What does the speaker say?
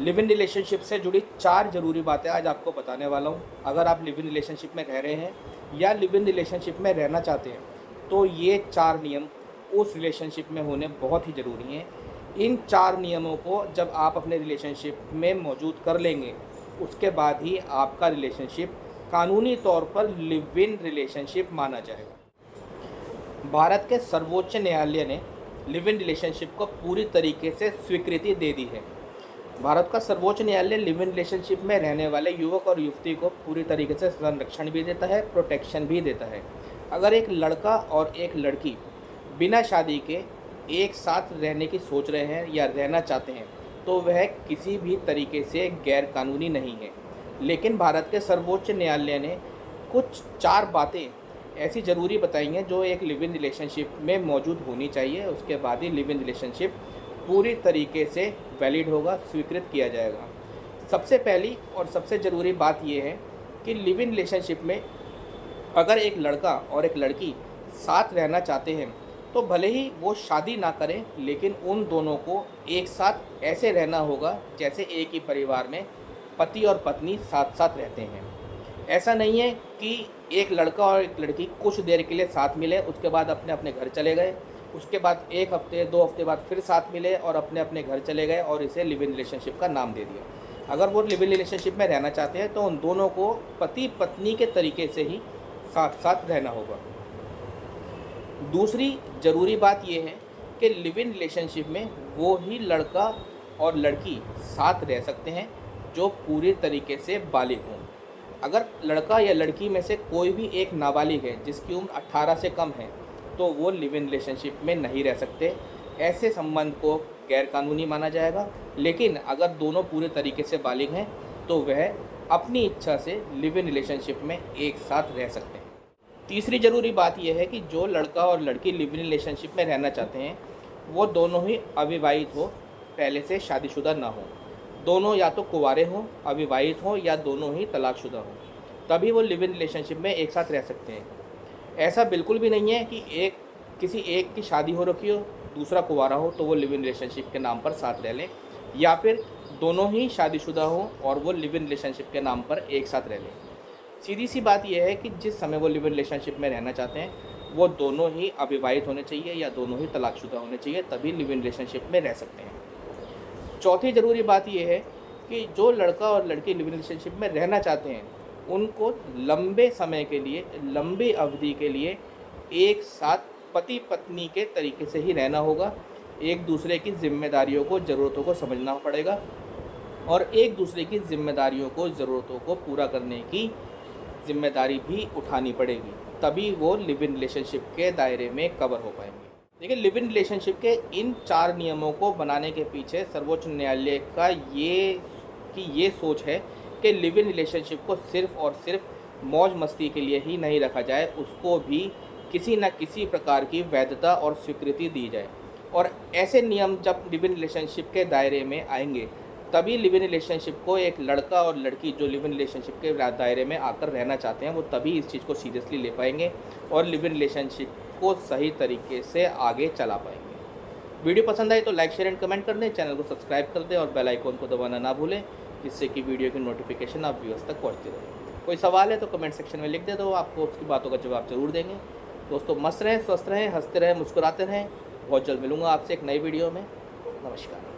Live in relationship से जुड़ी 4 ज़रूरी बातें आज आपको बताने वाला हूँ। अगर आप लिव इन रिलेशनशिप में रह रहे हैं या लिव इन रिलेशनशिप में रहना चाहते हैं, तो ये 4 नियम उस रिलेशनशिप में होने बहुत ही ज़रूरी हैं। इन 4 नियमों को जब आप अपने रिलेशनशिप में मौजूद कर लेंगे, उसके बाद ही आपका रिलेशनशिप कानूनी तौर पर लिव इन रिलेशनशिप माना जाएगा। भारत के सर्वोच्च न्यायालय ने लिव इन रिलेशनशिप को पूरी तरीके से स्वीकृति दे दी है। भारत का सर्वोच्च न्यायालय लिव इन रिलेशनशिप में रहने वाले युवक और युवती को पूरी तरीके से संरक्षण भी देता है, प्रोटेक्शन भी देता है। अगर एक लड़का और एक लड़की बिना शादी के एक साथ रहने की सोच रहे हैं या रहना चाहते हैं, तो वह किसी भी तरीके से गैर कानूनी नहीं है। लेकिन भारत के सर्वोच्च न्यायालय ने कुछ 4 बातें ऐसी ज़रूरी बताई हैं जो एक लिव इन रिलेशनशिप में मौजूद होनी चाहिए। उसके बाद ही लिव इन रिलेशनशिप पूरी तरीके से वैलिड होगा, स्वीकृत किया जाएगा। सबसे पहली और सबसे ज़रूरी बात यह है कि लिव इन रिलेशनशिप में अगर एक लड़का और एक लड़की साथ रहना चाहते हैं, तो भले ही वो शादी ना करें, लेकिन उन दोनों को एक साथ ऐसे रहना होगा जैसे एक ही परिवार में पति और पत्नी साथ साथ रहते हैं। ऐसा नहीं है कि एक लड़का और एक लड़की कुछ देर के लिए साथ मिले, उसके बाद अपने अपने घर चले गए, उसके बाद 1 हफ्ते 2 हफ्ते बाद फिर साथ मिले और अपने अपने घर चले गए और इसे लिव इन रिलेशनशिप का नाम दे दिया। अगर वो लिव इन रिलेशनशिप में रहना चाहते हैं, तो उन दोनों को पति पत्नी के तरीके से ही साथ साथ रहना होगा। दूसरी ज़रूरी बात यह है कि लिव इन रिलेशनशिप में वो ही लड़का और लड़की साथ रह सकते हैं जो पूरी तरीके से बालिग हों। अगर लड़का या लड़की में से कोई भी एक नाबालिग है जिसकी उम्र 18 से कम है, तो वो लिव इन रिलेशनशिप में नहीं रह सकते। ऐसे संबंध को गैरकानूनी माना जाएगा। लेकिन अगर दोनों पूरे तरीके से बालिग हैं, तो वह अपनी इच्छा से लिव इन रिलेशनशिप में एक साथ रह सकते हैं। तीसरी ज़रूरी बात यह है कि जो लड़का और लड़की लिव इन रिलेशनशिप में रहना चाहते हैं, वो दोनों ही अविवाहित हो, पहले से शादीशुदा ना हो। दोनों या तो कुंवारे हों, अविवाहित हों, या दोनों ही तलाकशुदा हों, तभी वो लिव इन रिलेशनशिप में एक साथ रह सकते हैं। ऐसा बिल्कुल भी नहीं है कि किसी एक की शादी हो रखी हो, दूसरा कुंवारा हो, तो वो लिव इन रिलेशनशिप के नाम पर साथ रह लें, या फिर दोनों ही शादीशुदा हों और वो लिव इन रिलेशनशिप के नाम पर एक साथ रह लें। सीधी सी बात यह है कि जिस समय वो लिव इन रिलेशनशिप में रहना चाहते हैं, वो दोनों ही अविवाहित होने चाहिए या दोनों ही तलाकशुदा होने चाहिए, तभी लिव इन रिलेशनशिप में रह सकते हैं। चौथी ज़रूरी बात यह है कि जो लड़का और लड़की लिव इन रिलेशनशिप में रहना चाहते हैं, उनको लंबे समय के लिए, लंबी अवधि के लिए एक साथ पति पत्नी के तरीके से ही रहना होगा। एक दूसरे की जिम्मेदारियों को, ज़रूरतों को समझना पड़ेगा और एक दूसरे की जिम्मेदारियों को, ज़रूरतों को पूरा करने की जिम्मेदारी भी उठानी पड़ेगी, तभी वो लिव इन रिलेशनशिप के दायरे में कवर हो पाएंगे। देखिए, लिव इन रिलेशनशिप के इन 4 नियमों को बनाने के पीछे सर्वोच्च न्यायालय का ये सोच है कि लिव इन रिलेशनशिप को सिर्फ़ और सिर्फ मौज मस्ती के लिए ही नहीं रखा जाए, उसको भी किसी न किसी प्रकार की वैधता और स्वीकृति दी जाए। और ऐसे नियम जब लिव इन रिलेशनशिप के दायरे में आएंगे, तभी लिव इन रिलेशनशिप को एक लड़का और लड़की जो लिव इन रिलेशनशिप के दायरे में आकर रहना चाहते हैं, वो तभी इस चीज़ को सीरियसली ले पाएंगे और लिव इन रिलेशनशिप को सही तरीके से आगे चला पाएंगे। वीडियो पसंद आए तो लाइक, शेयर एंड कमेंट कर दें, चैनल को सब्सक्राइब कर दें और बेल आइकॉन को दबाना ना भूलें, जिससे कि वीडियो की नोटिफिकेशन आप व्यूअर्स तक पहुंचती रहे। कोई सवाल है तो कमेंट सेक्शन में लिख दे, तो आपको उसकी बातों का जवाब जरूर देंगे। दोस्तों, मस्त रहें, स्वस्थ रहें, हंसते रहें, मुस्कुराते रहें। बहुत जल्द मिलूंगा आपसे एक नई वीडियो में। नमस्कार।